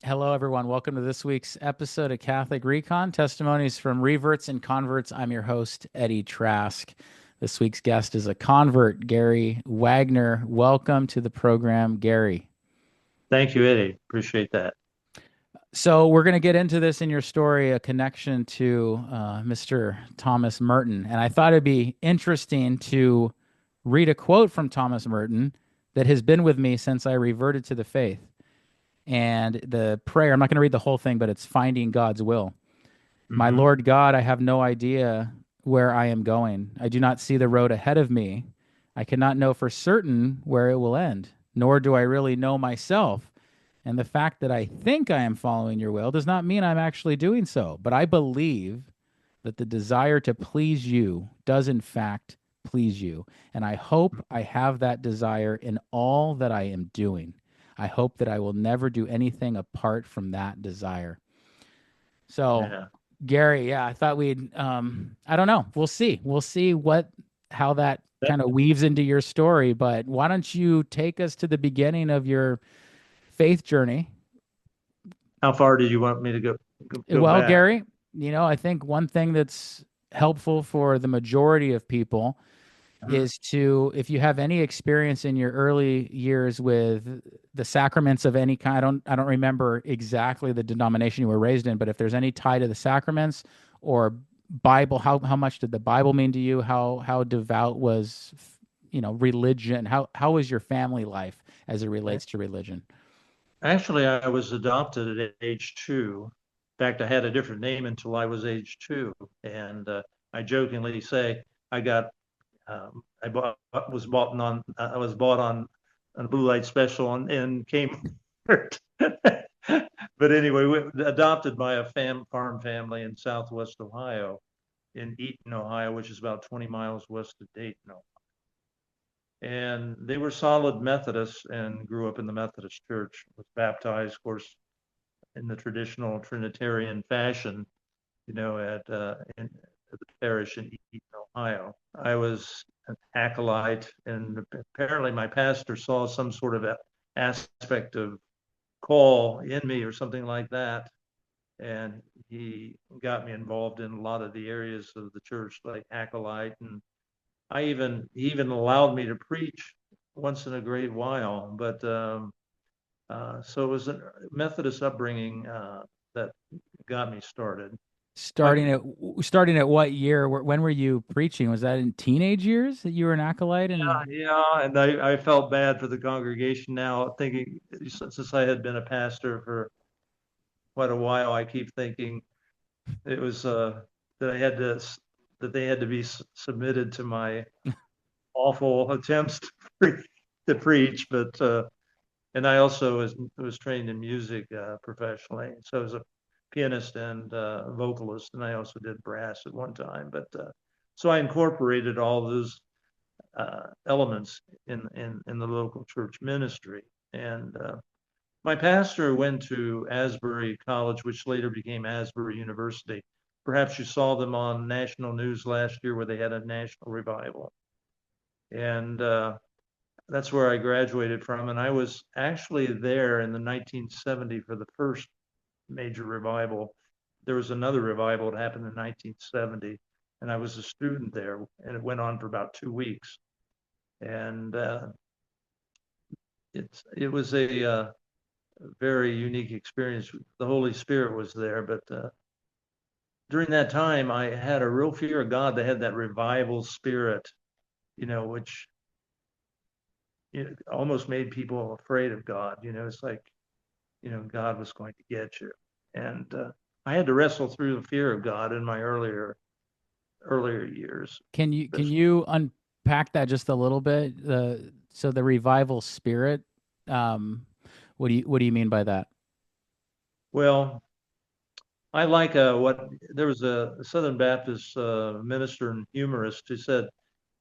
Hello, everyone. Welcome to this week's episode of Catholic ReCon, testimonies from reverts and converts. I'm your host, Eddie Trask. This week's guest is a convert, Gary Wagner. Welcome to the program, Gary. Thank you, Eddie. Appreciate that. So, we're going to get into this in your story, a connection to Mr. Thomas Merton. And I thought it'd be interesting to read a quote from Thomas Merton that has been with me since I reverted to the faith. And the prayer, I'm not going to read the whole thing, but it's finding God's will. My Hmm. Lord God, I have no idea where I am going. I do not see the road ahead of me. I cannot know for certain where it will end, nor do I really know myself. And the fact that I think I am following your will does not mean I'm actually doing so. But I believe that the desire to please you does, in fact, please you. And I hope I have that desire in all that I am doing. I hope that I will never do anything apart from that desire. So, Yeah. Gary, yeah, I thought we'd I don't know. We'll see. We'll see how that That- kind of weaves into your story, but why don't you take us to the beginning of your faith journey? How far did you want me to go Well, back? Gary, I think one thing that's helpful for the majority of people Mhm. is to, if you have any experience in your early years with the sacraments of any kind, I don't remember exactly the denomination you were raised in, but if there's any tie to the sacraments or Bible, how much did the Bible mean to you? How devout was religion? How was your family life as it relates to religion? Actually, I was adopted at age 2. In fact, I had a different name until I was age 2. And I jokingly say I got, I bought, was bought on, I was bought on a blue light special and came. But anyway, adopted by a farm family in Southwest Ohio, in Eaton, Ohio, which is about 20 miles west of Dayton. And they were solid Methodists and grew up in the Methodist church. Was baptized, of course, in the traditional Trinitarian fashion, at the parish in Eaton, Ohio. I was an acolyte, and apparently my pastor saw some sort of aspect of call in me or something like that. And he got me involved in a lot of the areas of the church, like acolyte, and he even allowed me to preach once in a great while. But so it was a Methodist upbringing that got me started. My Starting at what year? When were you preaching? Was that in teenage years that you were an acolyte? And Yeah, and I felt bad for the congregation now, thinking since I had been a pastor for quite a while, I keep thinking it was that I had to that they had to be submitted to my awful attempts to preach, but and I also was trained in music professionally, so I was a pianist and vocalist, and I also did brass at one time. But so I incorporated all those elements in the local church ministry. And my pastor went to Asbury College, which later became Asbury University. Perhaps you saw them on national news last year, where they had a national revival, and that's where I graduated from. And I was actually there in the 1970 for the first major revival. There was another revival that happened in 1970, and I was a student there, and it went on for about 2 weeks. And it was a very unique experience. The Holy Spirit was there, but during that time, I had a real fear of God. They had that revival spirit, which almost made people afraid of God. It's like God was going to get you. And I had to wrestle through the fear of God in my earlier years. can you unpack that just a little bit? The revival spirit. Um, what do you mean by that? Well, I like what there was a Southern Baptist minister and humorist who said,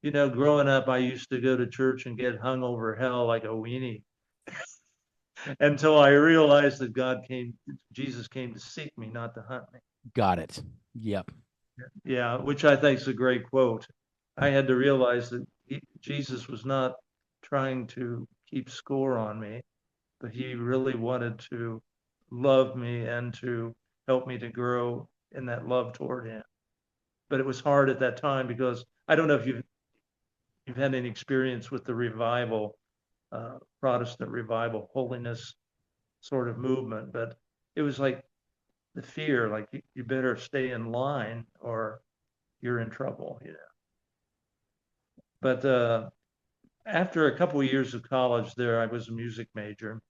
growing up, I used to go to church and get hung over hell like a weenie until I realized that Jesus came to seek me, not to hunt me. Got it. Yep. Yeah, which I think is a great quote. I had to realize that Jesus was not trying to keep score on me, but he really wanted to love me and to help me to grow in that love toward him. But it was hard at that time because I don't know if you've had any experience with the revival, Protestant revival, holiness sort of movement, but it was like the fear, like you better stay in line or you're in trouble, you know. But after a couple of years of college there, I was a music major.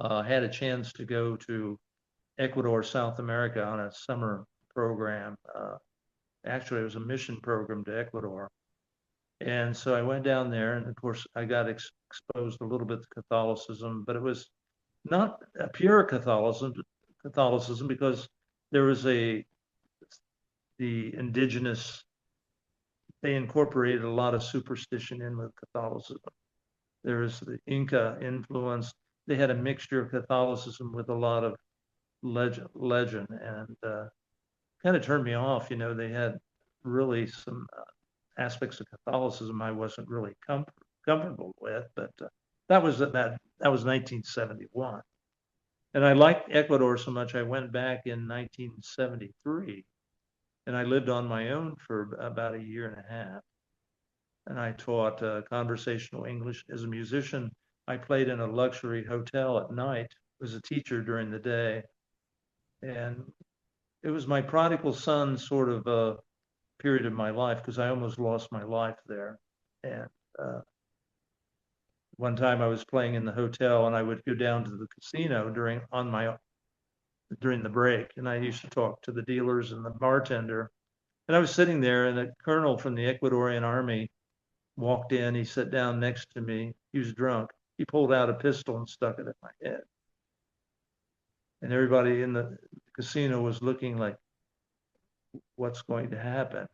Had a chance to go to Ecuador, South America on a summer program. Actually, it was a mission program to Ecuador. And so I went down there, and of course, I got exposed a little bit to Catholicism, but it was not a pure Catholicism because there was the indigenous, they incorporated a lot of superstition in with Catholicism. There was the Inca influence. They had a mixture of Catholicism with a lot of legend, and kind of turned me off. You know, they had really some aspects of Catholicism I wasn't really comfortable with, but that was 1971. And I liked Ecuador so much, I went back in 1973 and I lived on my own for about a year and a half. And I taught conversational English as a musician. I played in a luxury hotel at night, was a teacher during the day. And it was my prodigal son sort of period of my life because I almost lost my life there. And one time I was playing in the hotel and I would go down to the casino during the break, and I used to talk to the dealers and the bartender. And I was sitting there, and a colonel from the Ecuadorian army walked in. He sat down next to me. He was drunk. He pulled out a pistol and stuck it at my head. And everybody in the casino was looking like, what's going to happen?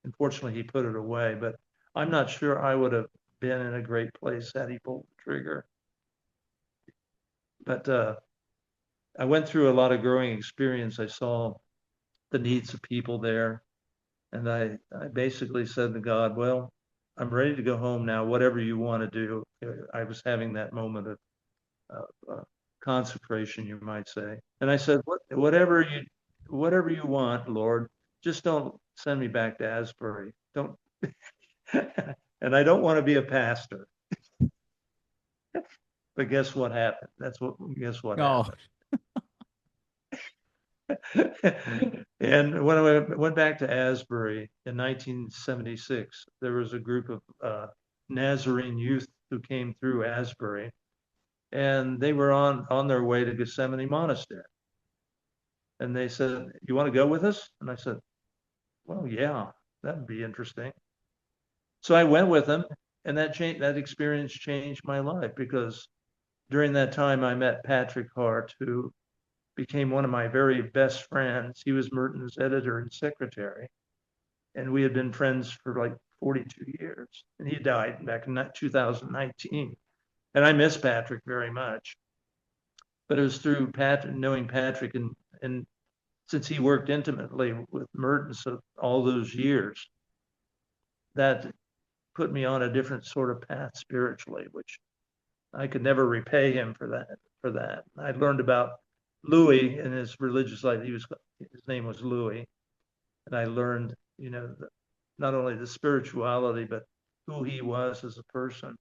Unfortunately, he put it away, but I'm not sure I would have been in a great place had he pulled the trigger. But I went through a lot of growing experience. I saw the needs of people there. And I basically said to God, well, I'm ready to go home now, whatever you want to do. I was having that moment of consecration, you might say. And I said, whatever you want, Lord, just don't send me back to Asbury. Don't. And I don't want to be a pastor. But guess what happened? Guess what Oh, happened? And when I went back to Asbury in 1976, there was a group of Nazarene youth who came through Asbury, and they were on their way to Gethsemane Monastery. And they said, "You want to go with us?" And I said, "Well, yeah, that'd be interesting." So I went with them, and that experience changed my life because during that time I met Patrick Hart, who became one of my very best friends. He was Merton's editor and secretary, and we had been friends for like 42 years. And he died back in 2019. And I miss Patrick very much. But it was through knowing Patrick, and since he worked intimately with Merton so all those years, that put me on a different sort of path spiritually, which I could never repay him for that. I learned about Louis in his religious life. His name was Louis, and I learned, not only the spirituality but who he was as a person.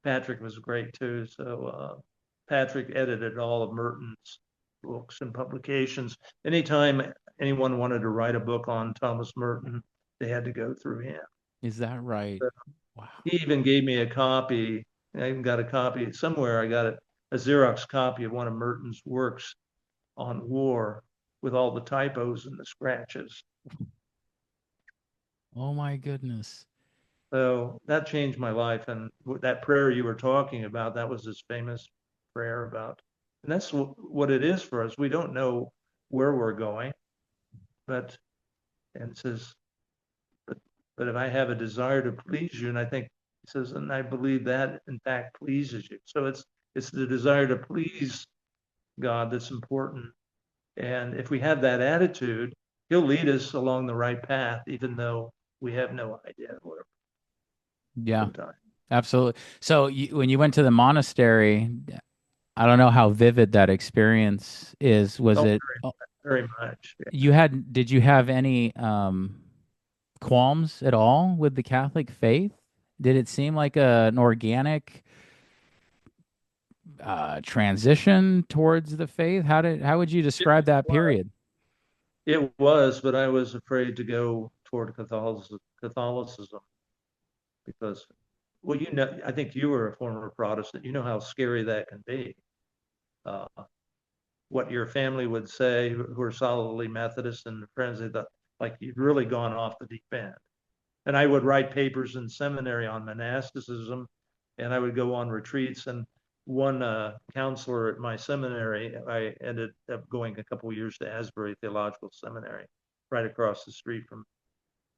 Patrick was great too. So Patrick edited all of Merton's books and publications. Anytime anyone wanted to write a book on Thomas Merton, they had to go through him. is that right? So Wow. he even gave me a copy. I even got a copy somewhere. I got a Xerox copy of one of Merton's works on war with all the typos and the scratches. Oh my goodness. So that changed my life. And that prayer you were talking about, that was his famous prayer about. And that's what it is for us. We don't know where we're going, and it says, but if I have a desire to please you, and I think he says, and I believe that in fact pleases you. So it's the desire to please God that's important. And if we have that attitude, he'll lead us along the right path, even though we have no idea where. Yeah, Sometimes. absolutely. So when you went to the monastery, I don't know how vivid that experience is. Was Oh, it very much. did you have any qualms at all with the Catholic faith? Did it seem like an organic transition towards the faith? How would you It describe that was, period? it was, but I was afraid to go toward Catholicism because, well, I think you were a former Protestant. You know how scary that can be. Uh, what your family would say, who are solidly Methodist, and friends, they thought like you'd really gone off the deep end. And I would write papers in seminary on monasticism, and I would go on retreats. And one counselor at my seminary, I ended up going a couple of years to Asbury Theological Seminary, right across the street from.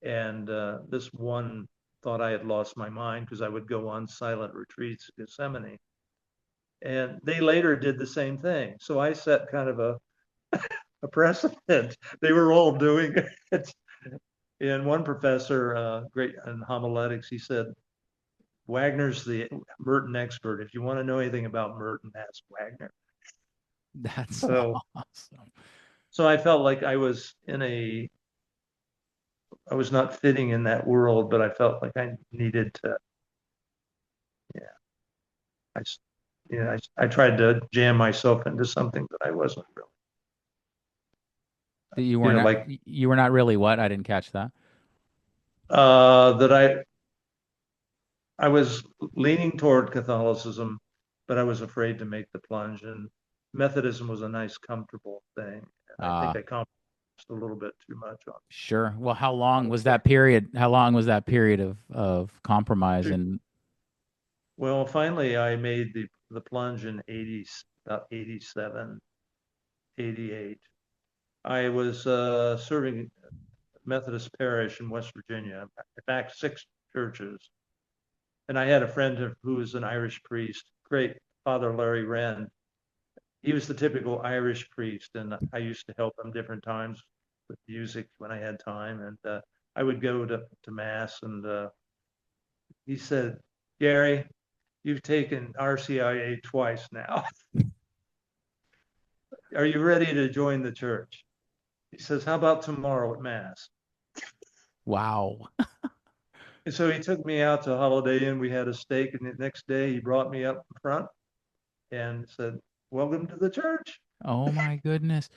And this one thought I had lost my mind because I would go on silent retreats at Gethsemane. And they later did the same thing. So I set kind of a precedent. They were all doing it. And one professor, great in homiletics, he said, Wagner's the Merton expert. If you want to know anything about Merton, ask Wagner. That's So, awesome. so I felt like I was not fitting in that world, but I felt like I needed to, yeah, I, I tried to jam myself into something that I wasn't really, That like, you were not really what? I didn't catch that. that I was leaning toward Catholicism, but I was afraid to make the plunge. And Methodism was a nice, comfortable thing. And I think Uh I compromised a little bit too much sure. Well, how on long the was faith. that period? How long was that period of compromise and Well, finally, I made the plunge in 80, about 87, 88. I was serving Methodist parish in West Virginia, in fact, 6 churches. And I had a friend who was an Irish priest, great Father Larry Wren. He was the typical Irish priest, and I used to help him different times with music when I had time. And I would go to mass, and he said, Gary, you've taken RCIA twice now. Are you ready to join the church? He says, how about tomorrow at mass? wow. And so he took me out to Holiday Inn. We had a steak, and the next day he brought me up in front and said, welcome to the church. Oh my goodness.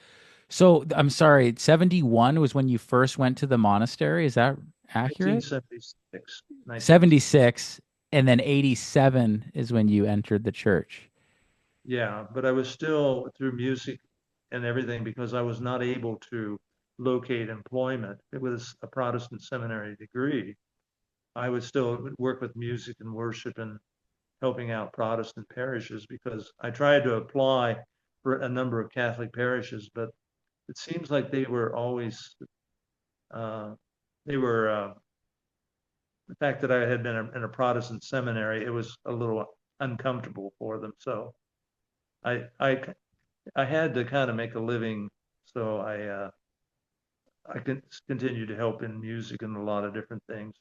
So I'm sorry, 71 was when you first went to the monastery. Is that accurate? 1976, 1976. 76 and then 87 is when you entered the church. Yeah, but I was still through music and everything because I was not able to locate employment. It was a Protestant seminary degree. I would still work with music and worship and helping out Protestant parishes because I tried to apply for a number of Catholic parishes, but it seems like they were always, uh, they were, the fact that I had been in a Protestant seminary, it was a little uncomfortable for them. So I, I, I had to kind of make a living. So I continue to help in music and a lot of different things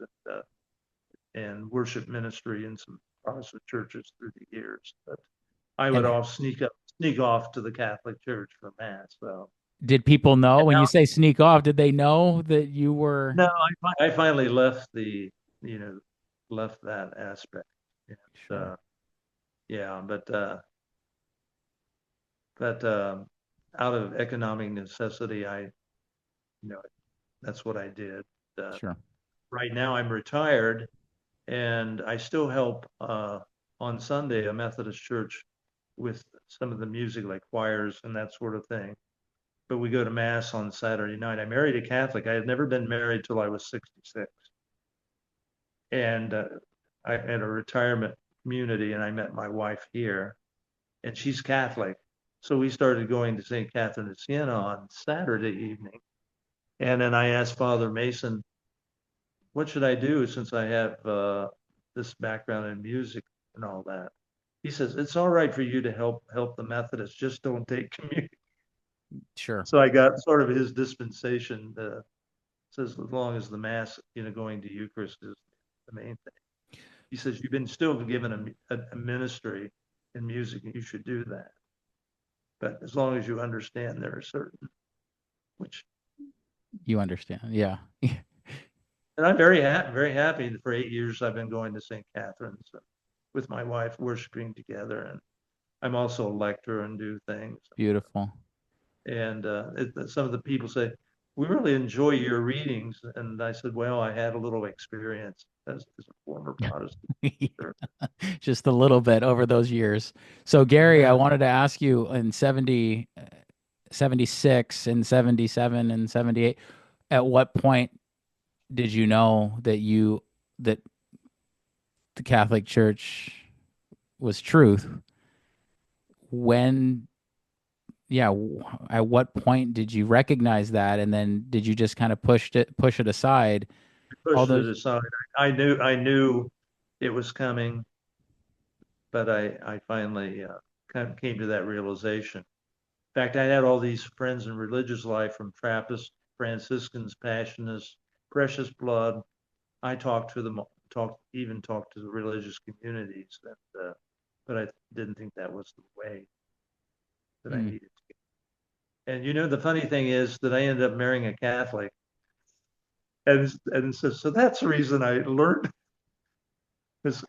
and worship ministry in some Protestant churches through the years. But I would And all sneak off to the Catholic Church for mass. So did people know and when now, you say sneak off, did they know that you were no, I finally left you know, left that aspect. And, sure? yeah, but out of economic necessity, you know, that's what I did. Uh, Sure. right now, I'm retired, and I still help on Sunday a Methodist church with some of the music, like choirs and that sort of thing. But we go to mass on Saturday night. I married a Catholic. I had never been married till I was 66, and I had a retirement community, and I met my wife here, and she's Catholic. So we started going to St. Catherine of Siena on Saturday evening. And then I asked Father Mason, what should I do since I have this background in music and all that? He says, it's all right for you to help the Methodists, just don't take communion. Sure. So I got sort of his dispensation. Says as long as the mass, going to Eucharist is the main thing. He says you've been still given a ministry, in music, you should do that. But as long as you understand there are certain, which, You understand. Yeah. and I'm very happy that for 8 years I've been going to St. Catherine's with my wife, worshiping together. And I'm also a lector and do things. Beautiful. And some of the people say, we really enjoy your readings. And I said, well, I had a little experience as a former Protestant. Just a little bit over those years. So, Gary, I Yeah. wanted to ask you in 70, 76 and 77 and 78, at what point did you know that the Catholic Church was truth? When, yeah, at what point did you recognize that? And then did you just kind of push it aside all Pushed it those? aside. I knew it was coming, but I finally kind of came to that realization. In fact, I had all these friends in religious life from Trappists, Franciscans, Passionists, Precious Blood. I talked to them, talked to the religious communities, but I didn't think that was the way that I Mm. needed to. And the funny thing is that I ended up marrying a Catholic, and so that's the reason I learned, because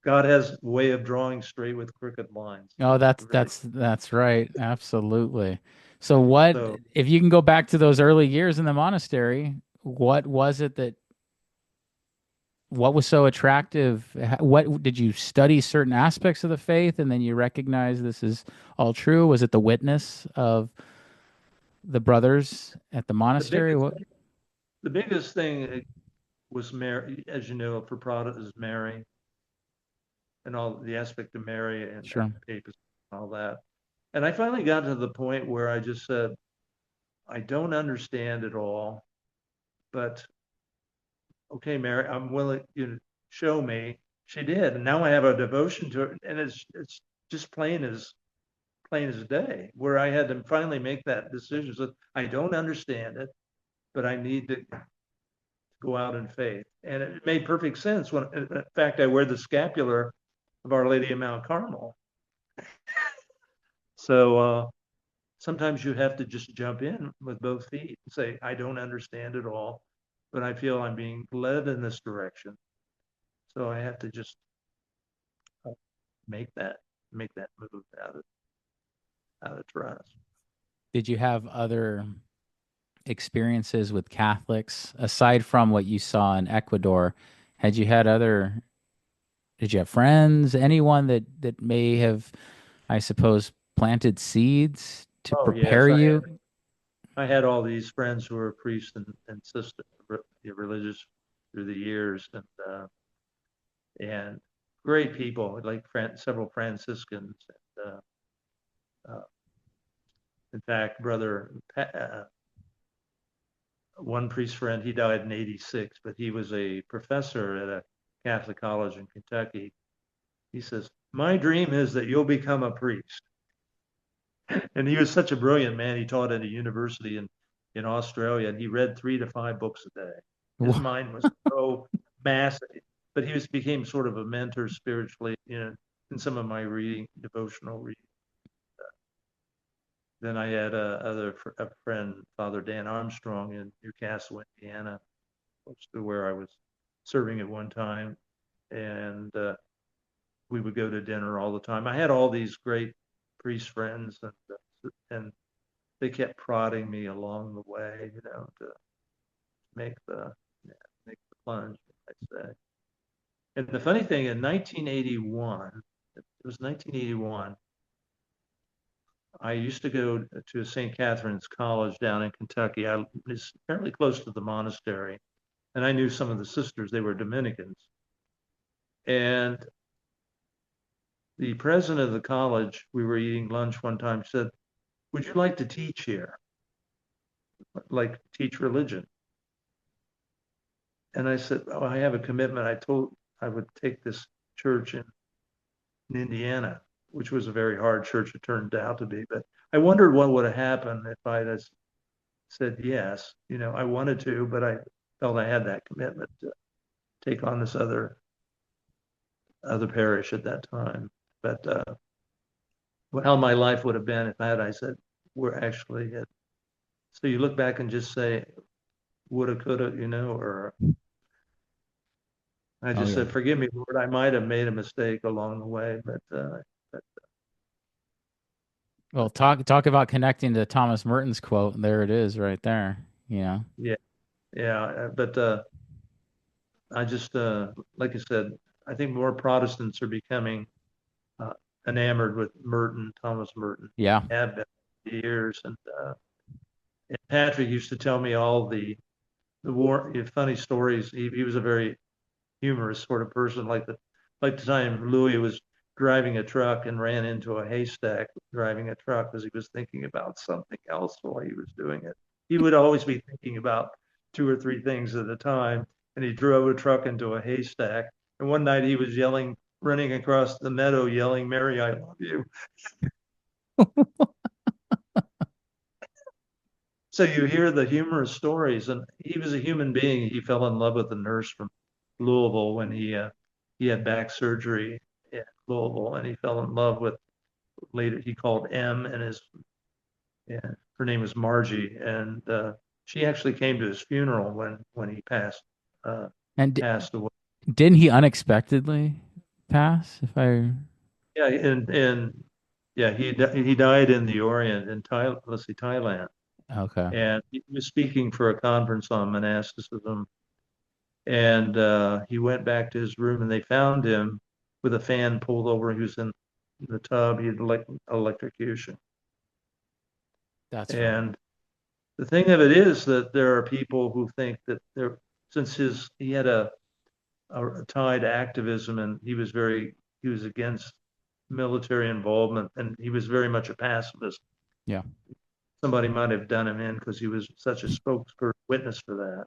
God has a way of drawing straight with crooked lines. Oh, Really. that's right. Absolutely. So what, So if you can go back to those early years in the monastery, what was it that what was so attractive? What did you study certain aspects of the faith and then you recognize this is all true? Was it the witness of the brothers at the the monastery? biggest What? the biggest thing was Mary, as you know, for Protestants, is Mary and all the aspect of Mary and Sure. papacy and all that. And I finally got to the point where I just said, I don't understand it all, but okay, Mary, I'm willing you to show me. She did, and now I have a devotion to her, and it's just plain as day. Where I had to finally make that decision. So I don't understand it, but I need to go out in faith, and it made perfect sense. When, in fact, I wear the scapular of Our Lady of Mount Carmel. So sometimes you have to just jump in with both feet and say, I don't understand it all, but I feel I'm being led in this direction. So I have to just uh, make that make that move out of trust. Did you have other experiences with Catholics aside from what you saw in Ecuador? Had you had other, did you have friends, anyone that may have, I suppose, planted seeds to Oh prepare yes, you? I had all these friends who were priests and sisters, religious through the years, and great people like several Franciscans. And, in fact, one priest friend, he died in '86, but he was a professor at a Catholic college in Kentucky. He says, my dream is that you'll become a priest. And he was such a brilliant man. He taught at a university in Australia, and he read 3 to 5 books a day. His mind was so massive, but he became sort of a mentor spiritually, in some of my reading, devotional reading. Then I had a friend, Father Dan Armstrong in Newcastle, Indiana, close to where I was serving at one time, and we would go to dinner all the time. I had all these great priest friends, and they kept prodding me along the way, to make the yeah, make the plunge, I say. And the funny thing, in 1981, it was 1981. I used to go to St. Catherine's College down in Kentucky. I was fairly close to the monastery, and I knew some of the sisters. They were Dominicans, and the president of the college, we were eating lunch one time, said, would you like to teach here? Like teach religion? And I said, oh, I have a commitment. I told I would take this church in Indiana, which was a very hard church, it turned out to be. But I wondered what would have happened if I had said yes. I wanted to, but I felt I had that commitment to take on this other parish at that time. But how my life would have been if I said, we're actually it. So you look back and just say, woulda, coulda, or I Oh just yeah. said, forgive me, Lord, I might have made a mistake along the way, but Well, talk about connecting to Thomas Merton's quote. There it is, right there. You know. yeah, yeah. But I just, like I said, I think more Protestants are becoming uh, enamored with Merton, Thomas Merton, Yeah. have been for years. And Patrick used to tell me all the funny stories. He was a very humorous sort of person, like the time Louis was driving a truck and ran into a haystack driving a truck because he was thinking about something else while he was doing it. He would always be thinking about two or three things at a time, and he drove a truck into a haystack. And one night he was yelling, running across the meadow, yelling, "Mary, I love you." So you hear the humorous stories, and he was a human being. He fell in love with a nurse from Louisville when he had back surgery in Louisville, and he fell in love with later he called M, and her name was Margie, and she actually came to his funeral when he uh, And passed away. didn't he unexpectedly pass? If I Yeah, and yeah, he died in the Orient in Thailand, okay, and he was speaking for a conference on monasticism. And he went back to his room and they found him with a fan pulled over. He was in the tub. He had electrocution. that's right. And the thing of it is that there are people who think that since he had a tie to activism and he was against military involvement and he was very much a pacifist. Yeah. Somebody might have done him in because he was such a spokesperson witness for that.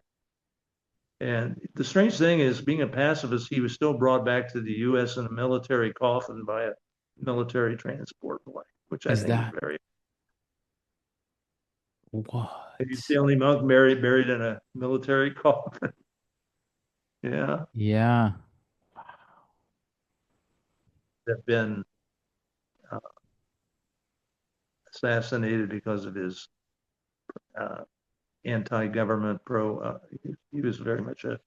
And the strange thing is, being a pacifist, he was still brought back to the U.S. in a military coffin by a military transport plane, which I Is think is that very. He's what? the only monk buried in a military coffin. Yeah, Yeah. have been uh, assassinated because of his uh, anti-government he was very much a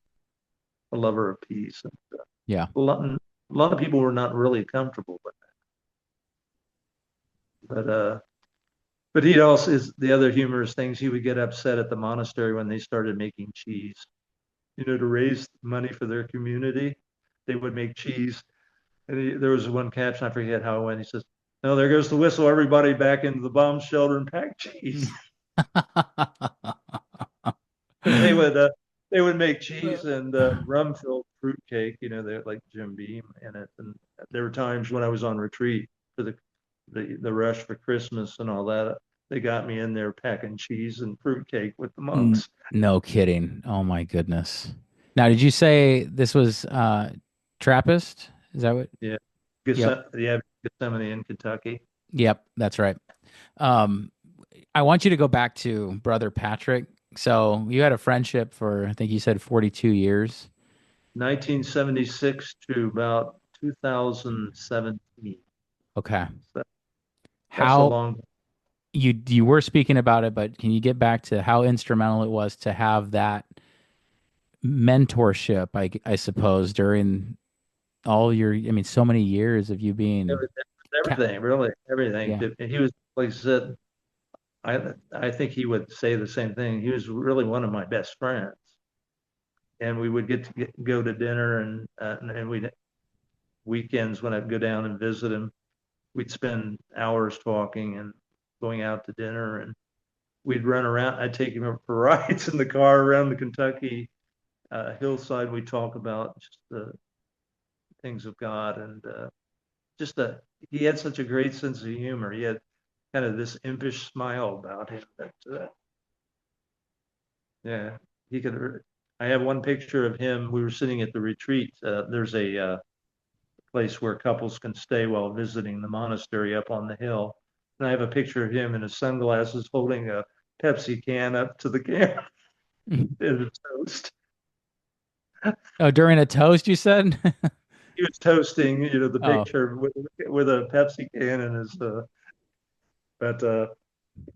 lover of peace. And Yeah. a lot of people were not really comfortable with that. But he also is the other humorous things. He would get upset at the monastery when they started making cheese. To raise money for their community, they would make cheese. And there was one caption, I forget how it went. He says, "No, there goes the whistle. Everybody back into the bomb shelter and pack cheese." They would make cheese and rum-filled fruit cake. They're like Jim Beam in it. And there were times when I was on retreat for the rush for Christmas and all that. They got me in there packing cheese and fruit cake with the monks. No kidding. Oh my goodness. Now, did you say this was Trappist? Is that what? Yeah, Yep. yeah, Gethsemane in Kentucky. Yep, that's right. Um, I want you to go back to Brother Patrick. So you had a friendship for, I think you said 42 years. 1976 to about 2017. Okay. So that's a How long. you were speaking about it, but can you get back to how instrumental it was to have that mentorship, I suppose, during all your, I mean, so many years of you being cat. Everything, really, everything. Yeah. And he was, like I said, I think he would say the same thing. He was really one of my best friends, and we would go to dinner, and we'd weekends when I'd go down and visit him, we'd spend hours talking and going out to dinner, and we'd run around. I'd take him for rides in the car around the Kentucky hillside. We'd talk about just the things of God and just he had such a great sense of humor. He had kind of this impish smile about him that yeah, he could. I have one picture of him. We were sitting at the retreat. There's a place where couples can stay while visiting the monastery up on the hill. And I have a picture of him in his sunglasses holding a Pepsi can up to the camera in a toast. Oh, during a toast, you said? he was toasting, the Oh, picture with a Pepsi can in his, but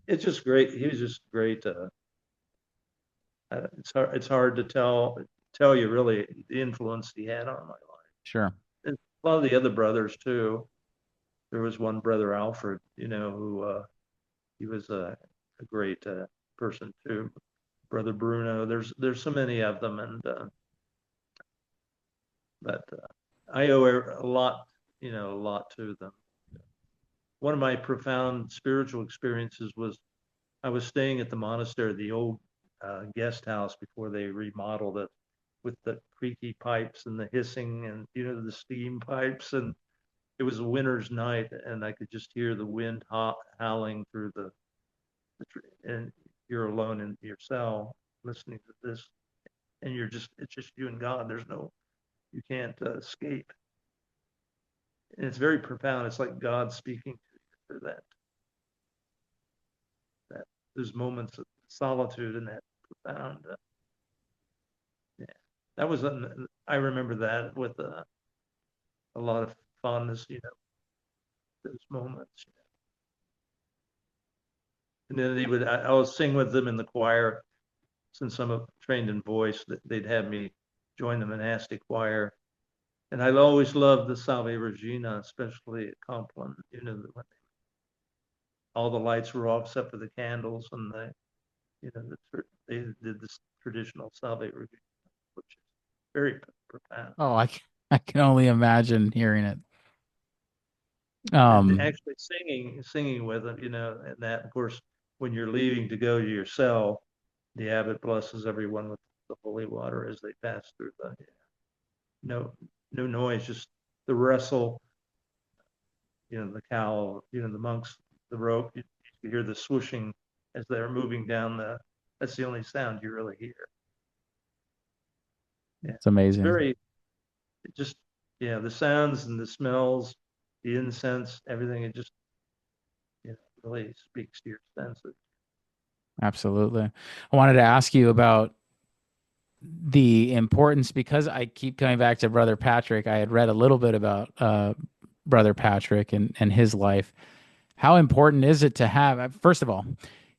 it's just great. He was just great. It's hard to tell you really the influence he had on my life. sure. And a lot of the other brothers too. There was one brother, Alfred, who he was a great person too. Brother Bruno. There's so many of them, and but I owe a lot, a lot to them. One of my profound spiritual experiences was I was staying at the monastery, the old guest house before they remodeled it, with the creaky pipes and the hissing and the steam pipes, and it was a winter's night, and I could just hear the wind howling through the tree, and you're alone in your cell listening to this, and it's just you and God. You can't escape. And it's very profound. It's like God speaking to you through that those moments of solitude and that profound. Yeah, that was I remember that with a lot of fondness. Those moments. And then I would sing with them in the choir. Since I'm trained in voice, they'd have me join the monastic choir. And I always loved the Salve Regina, especially at Compline, when all the lights were off except for the candles, and they did this traditional Salve Regina, which is very profound. Oh, I can only imagine hearing it. And actually singing with them, and that, of course, when you're leaving to go to your cell, the abbot blesses everyone with the holy water as they pass through no noise, just the wrestle, the cowl, the monks, the rope. You hear the swooshing as they're moving down that's the only sound you really hear. Yeah. It's amazing. The sounds and the smells, the incense, everything, it just, really speaks to your senses. Absolutely. I wanted to ask you about the importance, because I keep coming back to Brother Patrick. I had read a little bit about Brother Patrick and his life. How important is it to have, first of all,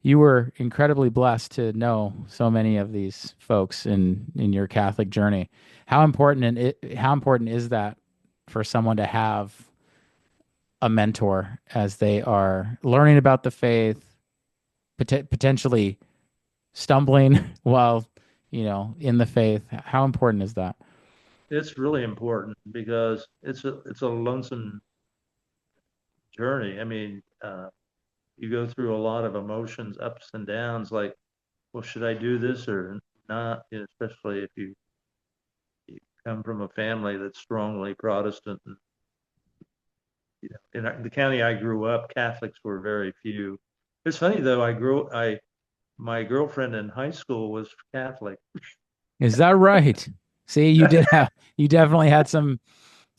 you were incredibly blessed to know so many of these folks in your Catholic journey. How important is that for someone to have a mentor as they are learning about the faith, potentially stumbling while in the faith? How important is that? It's really important because it's a lonesome journey. I mean, you go through a lot of emotions, ups and downs, like, well, should I do this or not? Especially if you come from a family that's strongly Protestant. And, in the county I grew up, Catholics were very few. It's funny though, my girlfriend in high school was Catholic. Is that right? See, you definitely had some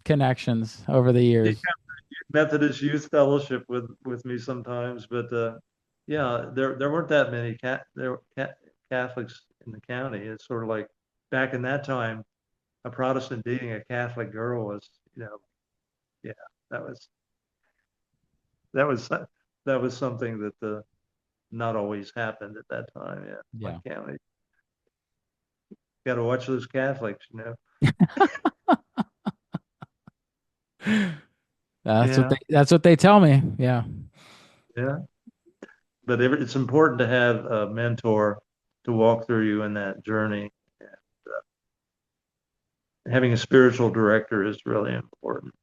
connections over the She years. came to Methodist Youth Fellowship with me sometimes, but yeah, there weren't that many Catholics in the county. It's sort of like back in that time, a Protestant dating a Catholic girl was, yeah, that was that was that was something that not always happened at that time. Yeah, Yeah. my county. Got to watch those Catholics. Yeah, That's what they tell me. Yeah. yeah. But it's important to have a mentor to walk through you in that journey. And, having a spiritual director is really important.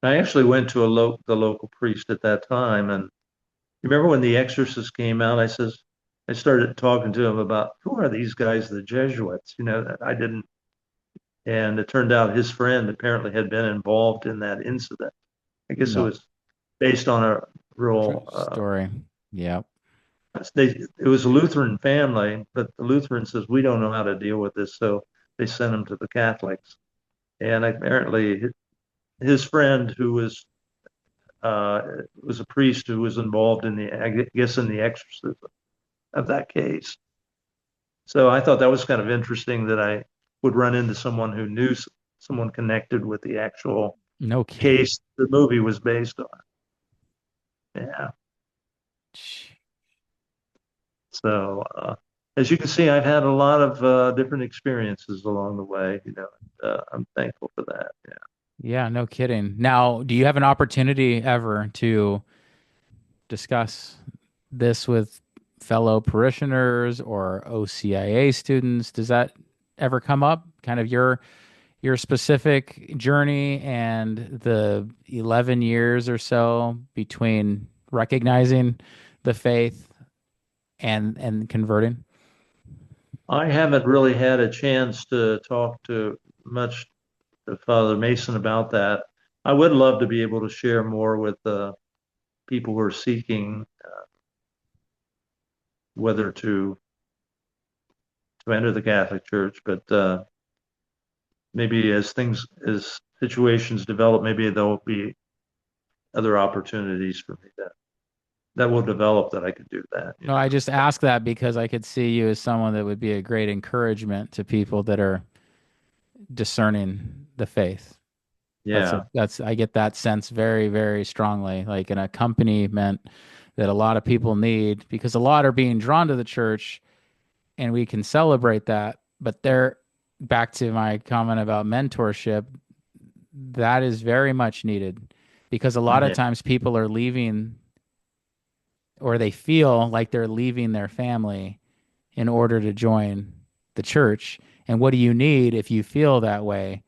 I actually went to the local priest at that time, and you remember when The Exorcist came out? I started talking to him about who are these guys, the Jesuits? That I didn't, and it turned out his friend apparently had been involved in that incident. I guess it No. was based on a True real story. Yeah. it was a Lutheran family, but the Lutheran says we don't know how to deal with this, so they sent him to the Catholics. And apparently, his friend, who was a priest who was involved in the exorcism of that case. So I thought that was kind of interesting that I would run into someone who knew someone connected with the actual No kidding. case the movie was based on. Yeah. So, as you can see, I've had a lot of different experiences along the way. I'm thankful for that. Yeah. Yeah, no kidding. Now, do you have an opportunity ever to discuss this with fellow parishioners or OCIA students? Does that ever come up? Kind of your specific journey and the 11 years or so between recognizing the faith and converting? I haven't really had a chance to talk to much to Father Mason about that. I would love to be able to share more with people who are seeking whether to enter the Catholic Church, but maybe as situations develop, maybe there'll be other opportunities for me that will develop that I could do that. No, I just ask that because I could see you as someone that would be a great encouragement to people that are discerning the faith. Yeah, That's I get that sense very, very strongly, like an accompaniment that a lot of people need because a lot are being drawn to the church and we can celebrate that. But they're back to my comment about mentorship, that is very much needed because a lot of yeah, times people are leaving or they feel like they're leaving their family in order to join the church. And what do you need if you feel that way?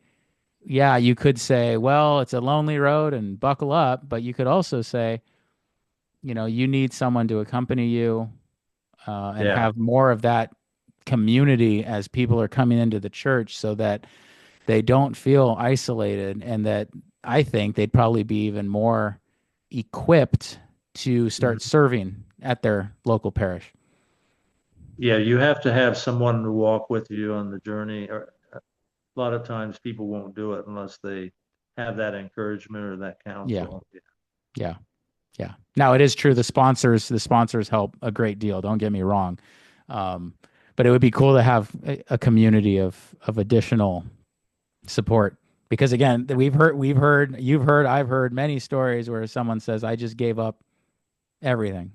Yeah, you could say, well, it's a lonely road and buckle up, but you could also say, you need someone to accompany you and yeah, have more of that community as people are coming into the church so that they don't feel isolated and that I think they'd probably be even more equipped to start mhm. serving at their local parish. Yeah. You have to have someone to walk with you on the journey. Or a lot of times people won't do it unless they have that encouragement or that Yeah, counsel. yeah, yeah. Now it is true the sponsors help a great deal. Don't get me wrong. Um, but it would be cool to have a community of additional support because again, I've heard many stories where someone says, I just gave up everything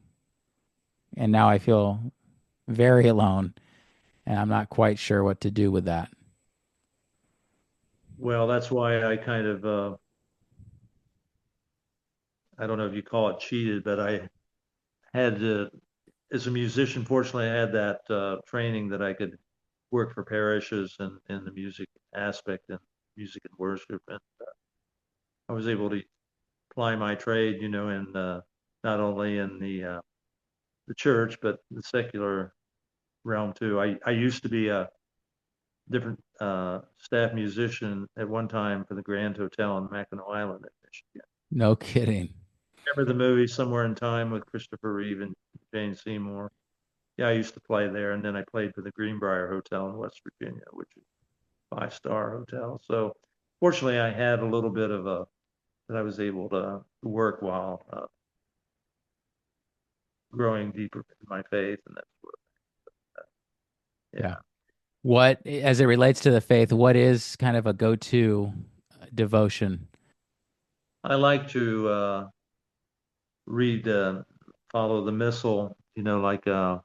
and now I feel very alone and I'm not quite sure what to do with that. Well, that's why I kind of, I don't know if you call it cheated, but I had to, as a musician, fortunately, I had that training that I could work for parishes and in the music aspect and music and worship. And I was able to ply my trade, in not only in the church, but the secular realm too. I used to be a different staff musician at one time for the Grand Hotel in Mackinac Island in Michigan. No kidding. Remember the movie Somewhere in Time with Christopher Reeve and Jane Seymour? Yeah, I used to play there, and then I played for the Greenbrier Hotel in West Virginia, which is a five-star hotel. So fortunately, I had a little bit of a that I was able to work while growing deeper in my faith, and that's what, Yeah. yeah. What, as it relates to the faith, what is kind of a go-to devotion? I like to read, follow the missal, like the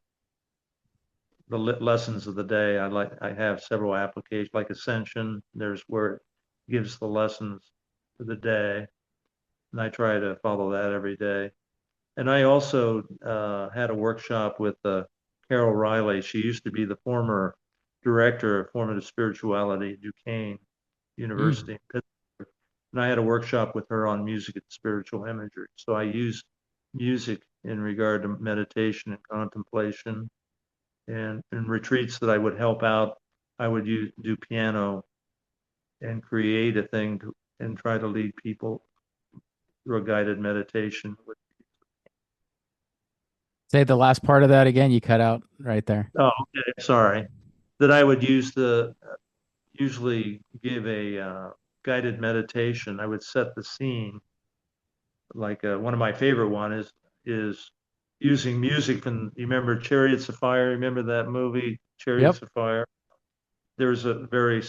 lessons of the day. I have several applications, like Ascension. There's where it gives the lessons for the day, and I try to follow that every day. And I also had a workshop with Carol Riley. She used to be the former director of formative spirituality at Duquesne Mm. University in Pittsburgh. And I had a workshop with her on music and spiritual imagery. So I use music in regard to meditation and contemplation. And in retreats that I would help out, I would do piano and create a thing and try to lead people through a guided meditation. Say the last part of that again. You cut out right there. Oh, okay, sorry. That I would usually give a guided meditation. I would set the scene. Like one of my favorite one is using music from. You remember Chariots of Fire? Remember that movie, Yep. Chariots of Fire? There's a very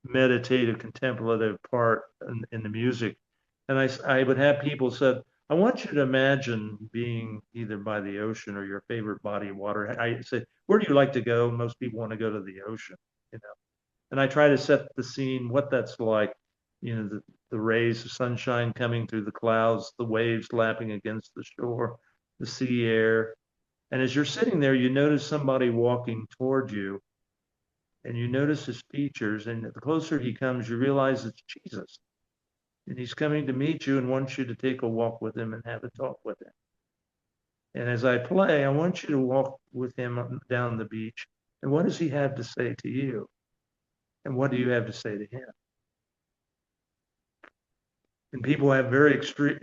meditative, contemplative part in the music. And I would have people said, I want you to imagine being either by the ocean or your favorite body of water. I say, where do you like to go? Most people want to go to the ocean, you know. And I try to set the scene, what that's like, the rays of sunshine coming through the clouds, the waves lapping against the shore, the sea air. And as you're sitting there, you notice somebody walking toward you and you notice his features. And the closer he comes, you realize it's Jesus. And he's coming to meet you and wants you to take a walk with him and have a talk with him. And as I play, I want you to walk with him down the beach. And what does he have to say to you? And what do you have to say to him? And people have very extreme,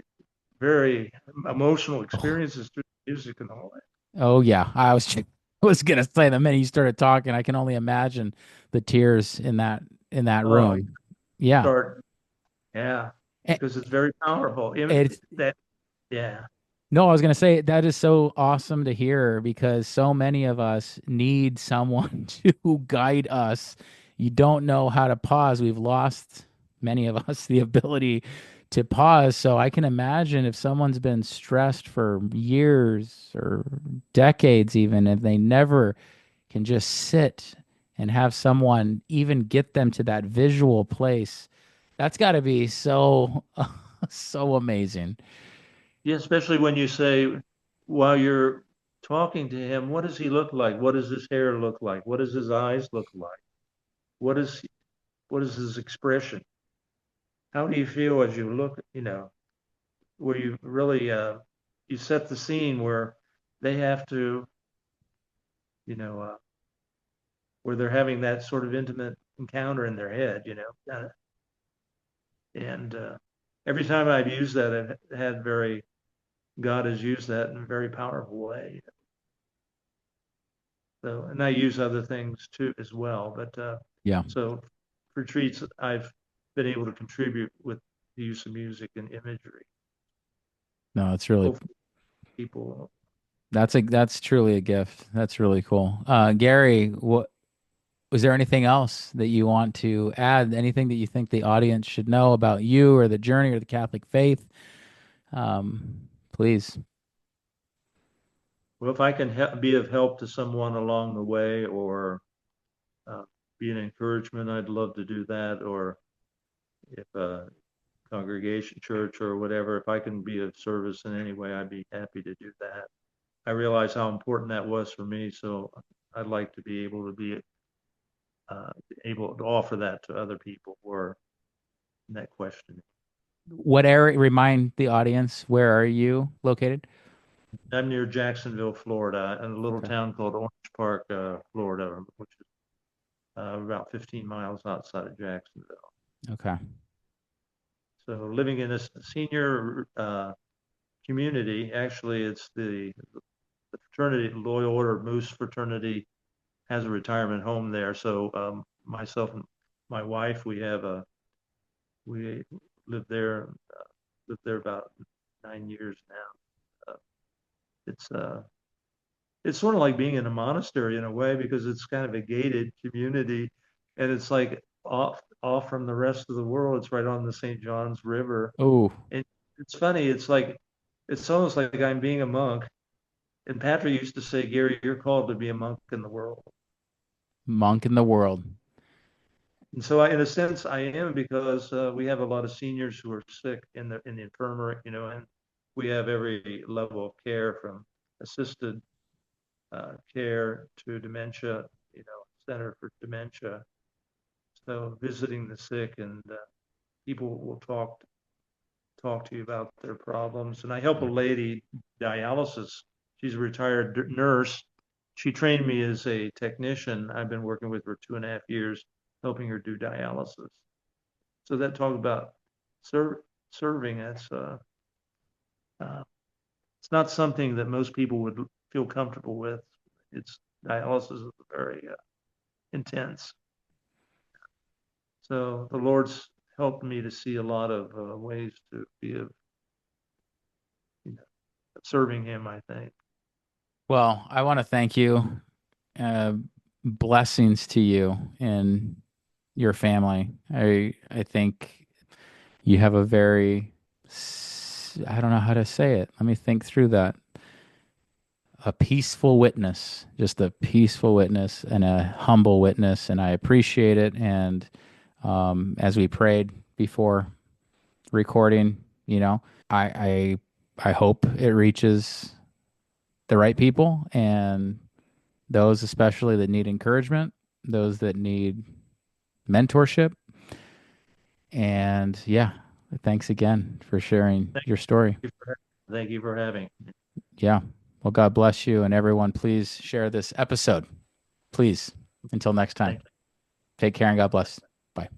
very emotional Oh, experiences through music and all that. oh yeah. I was gonna say the minute you started talking, I can only imagine the tears in that Oh, you room. Yeah. start, yeah, It, because it's very powerful. it's That, yeah. no, I was gonna say that is so awesome to hear because so many of us need someone to guide us. You don't know how to pause. We've lost many of us the ability to pause. So I can imagine if someone's been stressed for years or decades, even if they never can just sit and have someone even get them to that visual place, that's got to be so, so amazing. Yeah, especially when you say, while you're talking to him, what does he look like? What does his hair look like? What does his eyes look like? What is what is his expression? How do you feel as you look, where you really you set the scene where they have to, you know, where they're having that sort of intimate encounter in their head, and every time I've used that, I've had very God has used that in a very powerful way. So, and I use other things too as well. But Yeah. so retreats, I've been able to contribute with the use of music and imagery. No, it's really Hopefully, people. that's truly a gift. That's really cool. Gary, what was there anything else that you want to add? Anything that you think the audience should know about you or the journey or the Catholic faith? Please. Well, if I can be of help to someone along the way, or uh, be an encouragement, I'd love to do that. Or if a congregation, church, or whatever, if I can be of service in any way, I'd be happy to do that. I realize how important that was for me, so I'd like to be uh, able to offer that to other people who are in that question. What area, remind the audience, where are you located? I'm near Jacksonville, Florida, in a little Okay. town called Orange Park, Florida, which is about 15 miles outside of Jacksonville. Okay. So living in a senior community, actually, it's the fraternity, Loyal Order of Moose Fraternity, has a retirement home there. So myself and my wife, we live there, lived there about 9 years now. It's it's sort of like being in a monastery in a way because it's kind of a gated community, and it's like off from the rest of the world. It's right on the St. John's River, Oh, and it's funny. It's almost like I'm being a monk. And Patrick used to say, Gary, you're called to be a monk in the world. monk in the world. And so, in a sense, I am because we have a lot of seniors who are sick in the infirmary, and we have every level of care from assisted care to dementia, Center for Dementia. So visiting the sick and people will talk to you about their problems. And I help a lady dialysis. She's a retired nurse. She trained me as a technician. I've been working with her 2.5 years, helping her do dialysis. So that talk about serving. Uh, it's not something that most people would feel comfortable with. It's dialysis is very intense. So the Lord's helped me to see a lot of ways to be of, you know, serving Him. I think. Well, I want to thank you. Uh, Blessings to you. And your family. I think you have a very, I don't know how to say it. Let me think through that. A peaceful witness, just a peaceful witness and a humble witness, and I appreciate it. And as we prayed before recording, I I hope it reaches the right people and those especially that need encouragement, those that need mentorship. And yeah, thanks again for sharing Thank your story. you thank you for having. Yeah. Well, God bless you. And everyone, please share this episode. Please. Until next time, Thank take care and God bless. Bye.